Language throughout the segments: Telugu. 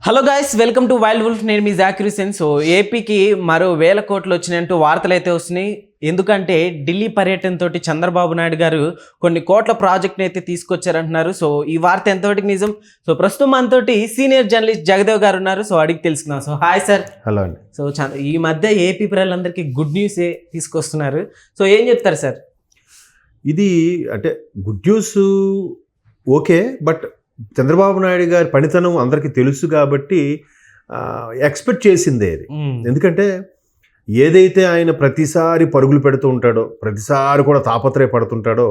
Hello guys, welcome to wild wolf. నేను మీ జాకిర్ హుసేన్. సో ఏపీకి మరో 1000 కోట్లు వచ్చినట్టు వార్తలు అయితే వస్తున్నాయి. ఎందుకంటే ఢిల్లీ పర్యటన తోటి చంద్రబాబు నాయుడు గారు కొన్ని కోట్ల ప్రాజెక్ట్ని అయితే తీసుకొచ్చారంటున్నారు. సో ఈ వార్త ఎంతవరకు నిజం? సో ప్రస్తుతం మనతోటి సీనియర్ జర్నలిస్ట్ జగదేవ్ గారు ఉన్నారు. సో అడిగి తెలుసుకుందాం. So hi sir. హలో అండి. సో ఈ మధ్య ఏపీ ప్రజలందరికీ గుడ్ న్యూస్ తీసుకొస్తున్నారు. సో ఏం చెప్తారు సార్? ఇది అంటే good news okay, but Chandrababu Naidu గారి పనితనం అందరికీ తెలుసు కాబట్టి ఎక్స్పెక్ట్ చేసిందే అది. ఎందుకంటే ఏదైతే ఆయన ప్రతిసారి పరుగులు పెడుతూ ఉంటాడో, ప్రతిసారి కూడా తాపత్రయపడుతుంటాడో,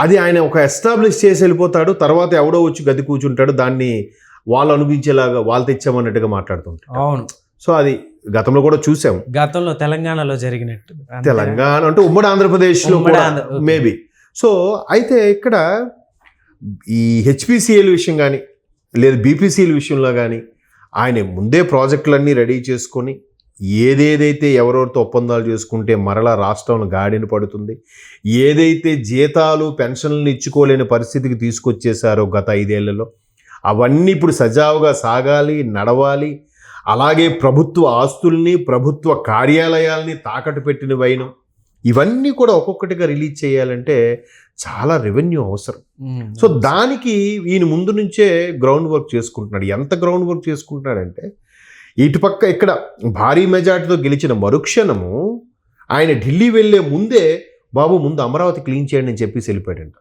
అది ఆయన ఒక ఎస్టాబ్లిష్ చేసి వెళ్ళిపోతాడు. తర్వాత ఎవడో వచ్చి గది కూర్చుంటాడు, దాన్ని వాళ్ళు అనిపించేలాగా వాళ్ళు తెచ్చామన్నట్టుగా మాట్లాడుతుంటాడు. అవును. సో అది గతంలో కూడా చూసాం. గతంలో తెలంగాణలో జరిగినట్టు. తెలంగాణ అంటే ఉమ్మడి ఆంధ్రప్రదేశ్లో మేబీ. సో అయితే ఇక్కడ ఈ హెచ్పిసిఎల్ విషయం కానీ లేదా బీపీసీఎల్ విషయంలో కానీ ఆయన ముందే ప్రాజెక్టులన్నీ రెడీ చేసుకొని ఏదేదైతే ఎవరెవరితో ఒప్పందాలు చేసుకుంటే మరలా రాష్ట్రం గాడిన పడుతుంది, ఏదైతే జీతాలు పెన్షన్లు ఇచ్చుకోలేని పరిస్థితికి తీసుకొచ్చేసారో గత 5 ఏళ్లలో, అవన్నీ ఇప్పుడు సజావుగా సాగాలి, నడవాలి. అలాగే ప్రభుత్వ ఆస్తుల్ని, ప్రభుత్వ కార్యాలయాల్ని తాకట్టు పెట్టిన వైనం, ఇవన్నీ కూడా ఒక్కొక్కటిగా రిలీజ్ చేయాలంటే చాలా రెవెన్యూ అవసరం. సో దానికి ఈయన ముందు నుంచే గ్రౌండ్ వర్క్ చేసుకుంటున్నాడు. ఎంత గ్రౌండ్ వర్క్ చేసుకుంటున్నాడంటే, ఇటుపక్క ఇక్కడ భారీ మెజార్టీతో గెలిచిన మరుక్షణము ఆయన ఢిల్లీ వెళ్ళే ముందే బాబు ముందు అమరావతి క్లీన్ చేయండి అని చెప్పేసి వెళ్ళిపోయాడంట.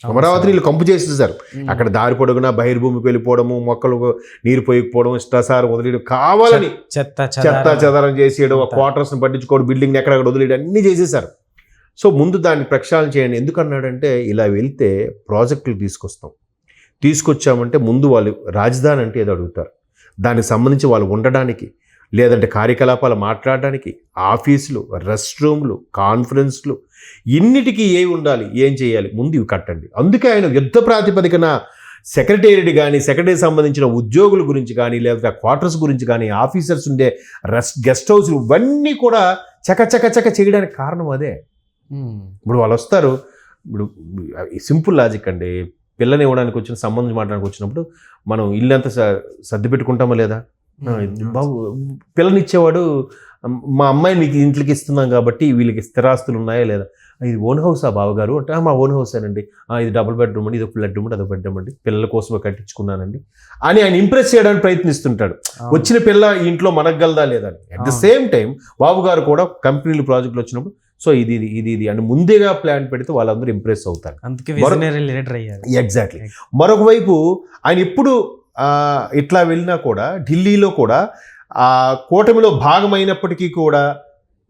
అమరావతిని వీళ్ళు కంపు చేసేసారు. అక్కడ దారి పొడుగునా బహిర్భూమికి వెళ్ళిపోవడము, మొక్కలు నీరు పోయకపోవడం, ఇష్టాసారం వదిలేయడం, కావాలని చెత్త చెదారం చేసేయడం, క్వార్టర్స్ని పట్టించుకోవడం, బిల్డింగ్ని ఎక్కడక్కడ వదిలేయడం అన్నీ చేసేసారు. సో ముందు దాన్ని ప్రక్షాళన చేయండి. ఎందుకన్నాడంటే, ఇలా వెళ్తే ప్రాజెక్టులు తీసుకొచ్చామంటే ముందు వాళ్ళు రాజధాని అంటే ఏదో అడుగుతారు, దానికి సంబంధించి వాళ్ళు ఉండడానికి, లేదంటే కార్యకలాపాలు మాట్లాడడానికి ఆఫీసులు, రెస్ట్ రూమ్లు, కాన్ఫరెన్స్లు, ఇన్నిటికీ ఏవి ఉండాలి, ఏం చేయాలి, ముందు ఇవి కట్టండి. అందుకే ఆయన యుద్ధ ప్రాతిపదికన సెక్రటేరియట్ కానీ, సెక్రటరీ సంబంధించిన ఉద్యోగుల గురించి కానీ, లేకపోతే క్వార్టర్స్ గురించి కానీ, ఆఫీసర్స్ ఉండే గెస్ట్ హౌస్లు ఇవన్నీ కూడా చక చేయడానికి కారణం అదే. ఇప్పుడు వాళ్ళు వస్తారు, ఇప్పుడు సింపుల్ లాజిక్ అండి. పిల్లని ఇవ్వడానికి వచ్చిన, సంబంధం మాట్లాడానికి వచ్చినప్పుడు మనం ఇల్లంతా సర్ది పెట్టుకుంటామా లేదా? బాబు పిల్లనిచ్చేవాడు, మా అమ్మాయి నీకు ఇంట్లోకి ఇస్తున్నాం కాబట్టి వీళ్ళకి స్థిరాస్తులు ఉన్నాయా లేదా? ఇది ఓన్ హౌసా బావగారు అంటే, మా ఓన్ హౌసేనండి. ఇది డబుల్ బెడ్రూమ్ అండి, ఇది ఒక బెడ్రూమ్ అండి, అదొక బెడ్రూమ్ అండి, పిల్లల కోసమే కట్టించుకున్నానండి అని ఆయన ఇంప్రెస్ చేయడానికి ప్రయత్నిస్తుంటాడు. వచ్చిన పిల్ల ఇంట్లో మనగలదా లేదా అని. అట్ ద సేమ్ టైం బాబు గారు కూడా కంపెనీలు ప్రాజెక్టులు వచ్చినప్పుడు సో ఇది అని ముందేగా ప్లాన్ పెడితే వాళ్ళందరూ ఇంప్రెస్ అవుతారు. ఎగ్జాక్ట్లీ. మరొక వైపు ఆయన ఎప్పుడు ఇట్లా వెళ్ళినా కూడా ఢిల్లీలో కూడా కూటమిలో భాగమైనప్పటికీ కూడా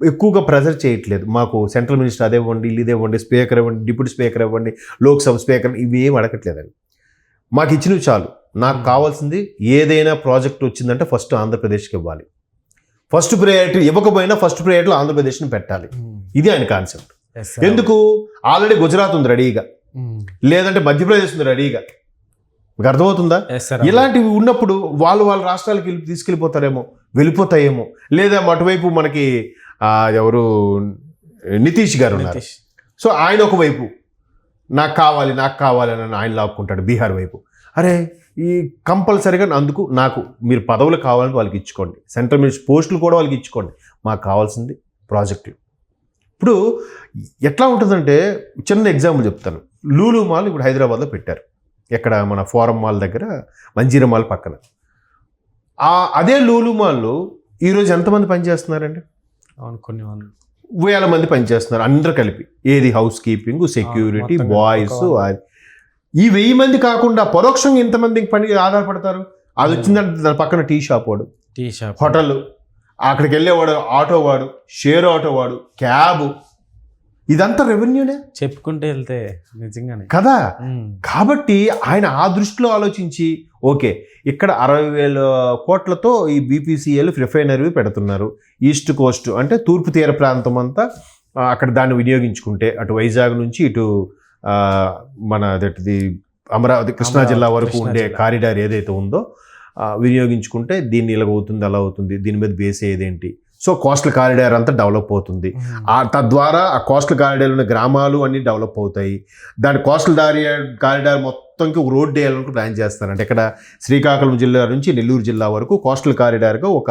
ఎక్కువగా ప్రెజర్ చేయట్లేదు. మాకు సెంట్రల్ మినిస్టర్ అదే ఇవ్వండి, ఇదే ఇవ్వండి, స్పీకర్ ఇవ్వండి, డిప్యూటీ స్పీకర్ ఇవ్వండి, లోక్సభ స్పీకర్, ఇవి ఏం అడగట్లేదండి. మాకు ఇచ్చినవి చాలు. నాకు కావాల్సింది ఏదైనా ప్రాజెక్ట్ వచ్చిందంటే ఫస్ట్ ఆంధ్రప్రదేశ్కి ఇవ్వాలి. ఫస్ట్ ప్రయారిటీ ఇవ్వకపోయినా ఫస్ట్ ప్రయారిటీలో ఆంధ్రప్రదేశ్ని పెట్టాలి. ఇది ఆయన కాన్సెప్ట్. ఎందుకు? ఆల్రెడీ గుజరాత్ ఉంది రెడీగా, లేదంటే మధ్యప్రదేశ్ ఉంది రెడీగా. మీకు అర్థమవుతుందా? ఇలాంటివి ఉన్నప్పుడు వాళ్ళ రాష్ట్రాలకి వెళ్ళిపోతాయేమో, లేదా అటువైపు మనకి ఎవరు నితీష్ గారు ఉన్నారు. సో ఆయన ఒకవైపు నాకు కావాలి అని ఆయన లాక్కుంటాడు బీహార్ వైపు. అరే ఈ కంపల్సరీగా అందుకు నాకు మీరు పదవులు కావాలని వాళ్ళకి ఇచ్చుకోండి, సెంట్రల్ మినిస్టర్ పోస్టులు కూడా వాళ్ళకి ఇచ్చుకోండి, మాకు కావాల్సింది ప్రాజెక్టులు. ఇప్పుడు ఎట్లా ఉంటుందంటే, చిన్న ఎగ్జాంపుల్ చెప్తాను. లూలు మాల్ ఇప్పుడు హైదరాబాద్లో పెట్టారు, ఎక్కడ మన ఫోరం మాల్ దగ్గర, మంజీరా మాల్ పక్కన. అదే లూలు మాల్లో ఈరోజు ఎంతమంది పనిచేస్తున్నారండి? కొన్ని 1000 మంది పనిచేస్తున్నారు అందరూ కలిపి. ఏది హౌస్ కీపింగ్, సెక్యూరిటీ, బాయ్స్. ఈ 1000 మంది కాకుండా పరోక్షంగా ఇంతమందికి పని ఆధారపడతారు. అది వచ్చిందంటే దాని పక్కన టీ షాప్ వాడు, హోటల్, అక్కడికి వెళ్ళేవాడు, ఆటో వాడు, షేర్ ఆటో వాడు, క్యాబ్, ఇదంతా రెవెన్యూనే చెప్పుకుంటూ వెళ్తే నిజంగానే కదా. కాబట్టి ఆయన ఆ దృష్టిలో ఆలోచించి ఓకే ఇక్కడ 60,000 కోట్లతో ఈ బీపీసీఎల్ రిఫైనరీ పెడుతున్నారు. ఈస్ట్ కోస్ట్ అంటే తూర్పు తీర ప్రాంతం అంతా అక్కడ దాన్ని వినియోగించుకుంటే, అటు వైజాగ్ నుంచి ఇటు మన అమరావతి కృష్ణా జిల్లా వరకు ఉండే కారిడార్ ఏదైతే ఉందో వినియోగించుకుంటే దీన్ని ఇలాగవుతుంది, అలా అవుతుంది, దీని మీద బేస్ ఏదేంటి. సో కోస్టల్ కారిడార్ అంతా డెవలప్ అవుతుంది. తద్వారా ఆ కోస్టల్ కారిడార్ ఉన్న గ్రామాలు అన్నీ డెవలప్ అవుతాయి. దాని కోస్టల్ కారిడార్ మొత్తం మొత్తంకి ఒక రోడ్డు వేయాలని ప్లాన్ చేస్తారంటే ఇక్కడ శ్రీకాకుళం జిల్లా నుంచి నెల్లూరు జిల్లా వరకు కోస్టల్ కారిడార్గా ఒక,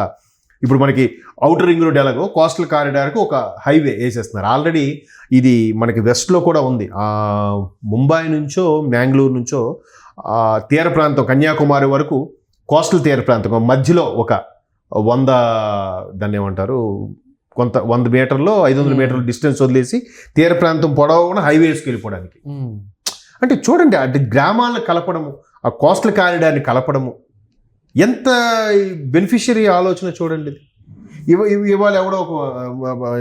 ఇప్పుడు మనకి ఔటర్ రింగ్ రోడ్ ఎలాగో కోస్టల్ కారిడార్కి ఒక హైవే వేసేస్తున్నారు. ఆల్రెడీ ఇది మనకి వెస్ట్లో కూడా ఉంది. ముంబై నుంచో మ్యాంగ్లూరు నుంచో తీర ప్రాంతం కన్యాకుమారి వరకు కోస్టల్ తీర ప్రాంతం మధ్యలో ఒక 100 దాన్ని ఏమంటారు కొంత 100 మీటర్లో 500 మీటర్ల డిస్టెన్స్ వదిలేసి తీర ప్రాంతం పొడవున హైవేస్కి వెళ్ళిపోవడానికి. అంటే చూడండి, అంటే గ్రామాలను కలపడము, ఆ కోస్టల్ కారిడార్ని కలపడము ఎంత బెనిఫిషియరీ ఆలోచన చూడండి. ఇవాళ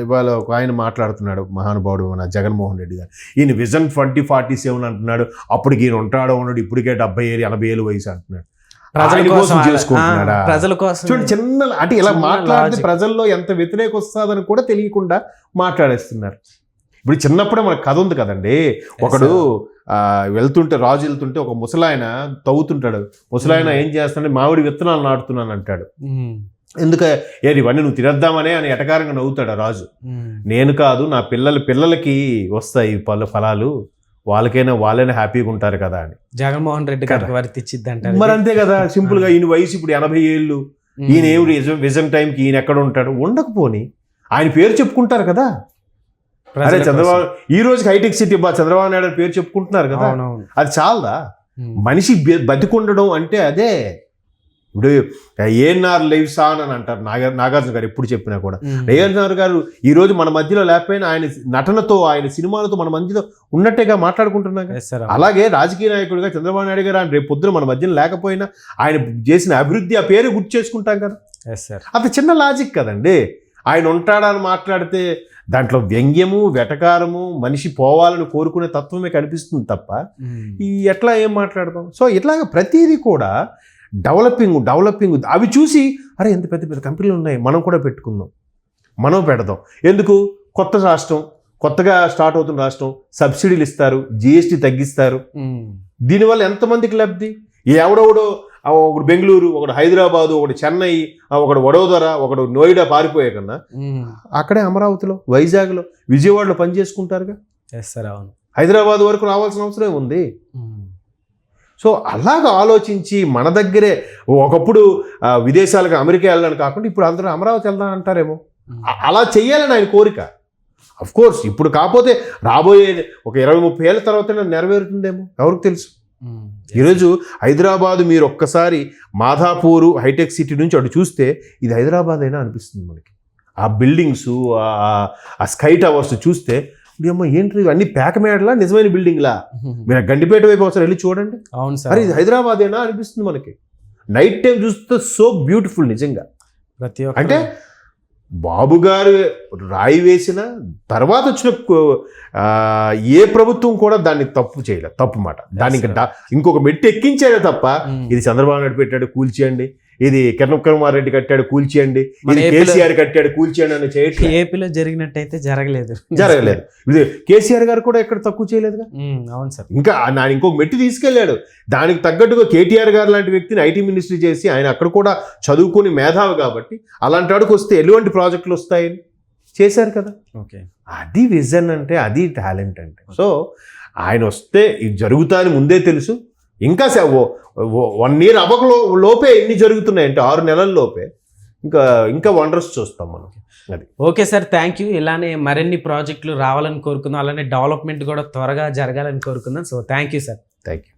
ఇవాళ ఒక ఆయన మాట్లాడుతున్నాడు, మహానుభావుడు మన జగన్మోహన్ రెడ్డి గారు. ఈయన విజన్ 2047 అంటున్నాడు. అప్పటికి ఈయన ఉంటాడో ఉన్నాడు, ఇప్పటికే 70-80 వయసు అంటున్నాడు. ప్రజల కోసం చూడండి, చిన్న అంటే ఇలా మాట్లాడితే ప్రజల్లో ఎంత వ్యతిరేక వస్తుందని కూడా తెలియకుండా మాట్లాడేస్తున్నారు. ఇప్పుడు చిన్నప్పుడే మనకు కథ ఉంది కదండి, ఒకడు వెళ్తుంటే రాజు వెళ్తుంటే ఒక ముసలాయన తవ్వుతుంటాడు. ముసలాయన ఏం చేస్తాడంటే మామిడి విత్తనాలు నాటుతున్నాను అంటాడు. ఎందుకు ఇవన్నీ నువ్వు తినేద్దామనే అని ఎటకారంగా నవ్వుతాడు ఆ రాజు. నేను కాదు, నా పిల్లలకి వస్తాయి ఫలాలు, వాళ్ళైనా హ్యాపీగా ఉంటారు కదా అని జగన్మోహన్ రెడ్డి గారికి వర్తిచ్చిద్దంటారు. మరి అంతే కదా, సింపుల్ గా. ఈయన వయసు ఇప్పుడు 80 ఏళ్ళు, ఈయన ఏమి విజన్ టైంకి ఈయన ఎక్కడ ఉంటాడు? ఉండకపోని ఆయన పేరు చెప్పుకుంటారు కదా. అరే చంద్రబాబు ఈ రోజుకి హైటెక్ సిటీ చంద్రబాబు నాయుడు పేరు చెప్పుకుంటున్నారు కదా, అది చాలదా? మనిషి బతికుండడం అంటే అదే. ఇప్పుడు ఏఎన్ఆర్ లైవ్స్ ఆన్ అని అంటారు నాగార్జున గారు ఎప్పుడు చెప్పినా కూడా. ఏఎన్ఆర్ గారు ఈ రోజు మన మధ్యలో లేకపోయినా ఆయన నటనతో, ఆయన సినిమాలతో మన మధ్యలో ఉన్నట్టేగా మాట్లాడుకుంటున్నాం. అలాగే రాజకీయ నాయకుడిగా చంద్రబాబు నాయుడు గారు ఆయన రేపు పొద్దున మన మధ్యలో లేకపోయినా ఆయన చేసిన అభివృద్ధి ఆ పేరు గుర్తు చేసుకుంటాం కదా. అది చిన్న లాజిక్ కదండి. ఆయన ఉంటాడని మాట్లాడితే దాంట్లో వ్యంగ్యము, వెటకారము, మనిషి పోవాలని కోరుకునే తత్వమే కనిపిస్తుంది తప్ప ఈ ఎట్లా ఏం మాట్లాడతాం. సో ఇట్లాగ ప్రతిదీ కూడా డెవలపింగ్ అవి చూసి అరే ఎంత పెద్ద పెద్ద కంపెనీలు ఉన్నాయి, మనం కూడా పెట్టుకుందాం, మనం పెడదాం. ఎందుకు? కొత్త రాష్ట్రం, కొత్తగా స్టార్ట్ అవుతున్న రాష్ట్రం, సబ్సిడీలు ఇస్తారు, జిఎస్టీ తగ్గిస్తారు. దీనివల్ల ఎంతమందికి లబ్ధి? ఎవడెవడో ఒకడు బెంగళూరు, ఒకడు హైదరాబాదు, ఒకడు చెన్నై, ఒకడు వడోదర, ఒకడు నోయిడా పారిపోయే కన్నా అక్కడే అమరావతిలో, వైజాగ్లో, విజయవాడలో పని చేసుకుంటారుగా. హైదరాబాద్ వరకు రావాల్సిన అవసరం ఉంది. సో అలాగ ఆలోచించి మన దగ్గరే ఒకప్పుడు విదేశాలకు అమెరికా వెళ్ళాలని కాకుండా ఇప్పుడు అందరూ అమరావతి వెళ్దాం అంటారేమో. అలా చెయ్యాలని ఆయన కోరిక. అఫ్ కోర్స్ ఇప్పుడు కాకపోతే రాబోయే ఒక 20-30 ఏళ్ళ తర్వాత నెరవేరుతుందేమో, ఎవరికి తెలుసు. ఈరోజు హైదరాబాద్ మీరు ఒక్కసారి మాధాపూరు హైటెక్ సిటీ నుంచి అటు చూస్తే ఇది హైదరాబాద్ అయినా అనిపిస్తుంది మనకి. ఆ బిల్డింగ్స్, ఆ స్కై టవర్స్ చూస్తే అమ్మ ఏంటి అన్ని పేకమేడలా, నిజమైన బిల్డింగ్లా? మీరు గండిపేట వైపు ఒకసారి వెళ్ళి చూడండి. అవును సార్, అరే ఇది హైదరాబాద్ అయినా అనిపిస్తుంది మనకి. నైట్ టైం చూస్తే సో బ్యూటిఫుల్ నిజంగా. అంటే బాబు గారు రాయి వేసిన తర్వాత వచ్చిన ఏ ప్రభుత్వం కూడా దాన్ని తప్పు చేయలేదు. తప్పు మాట దాన్ని ఇంకొక మెట్టు ఎక్కించాడే తప్ప ఇది చంద్రబాబు నాయుడు పెట్టాడు కూల్చేయండి, ఇది కిరణ్ కుమార్ రెడ్డి కట్టాడు కూల్చేయండి, ఇది కేసీఆర్ కట్టాడు కూల్చేయండి అని చేయట్లేదు. ఏపీలో జరిగినట్టయితే జరగలేదు. ఇది కేసీఆర్ గారు కూడా ఎక్కడ తక్కువ చేయలేదుగా. అవును సార్. ఇంకా ఇంకొక మెట్టు తీసుకెళ్లాడు. దానికి తగ్గట్టుగా కేటీఆర్ గారు లాంటి వ్యక్తిని ఐటీ మినిస్ట్రీ చేసి ఆయన అక్కడ కూడా చదువుకుని మేధావి కాబట్టి అలాంటి వాడికి వస్తే ఎటువంటి ప్రాజెక్టులు వస్తాయని చేశారు కదా. ఓకే, అది విజన్ అంటే, అది టాలెంట్ అంటే. సో ఆయన వస్తే ఇది జరుగుతాయని ముందే తెలుసు. ఇంకా 1 year అవ్వక లోపే ఎన్ని జరుగుతున్నాయంటే 6 నెలల లోపే ఇంకా వండర్స్ చూస్తాం మనం. అది ఓకే సార్, థ్యాంక్ యూ. ఇలానే మరిన్ని ప్రాజెక్టులు రావాలని కోరుకుందాం, అలానే డెవలప్మెంట్ కూడా త్వరగా జరగాలని కోరుకుందాం. So thank you sir. Thank you.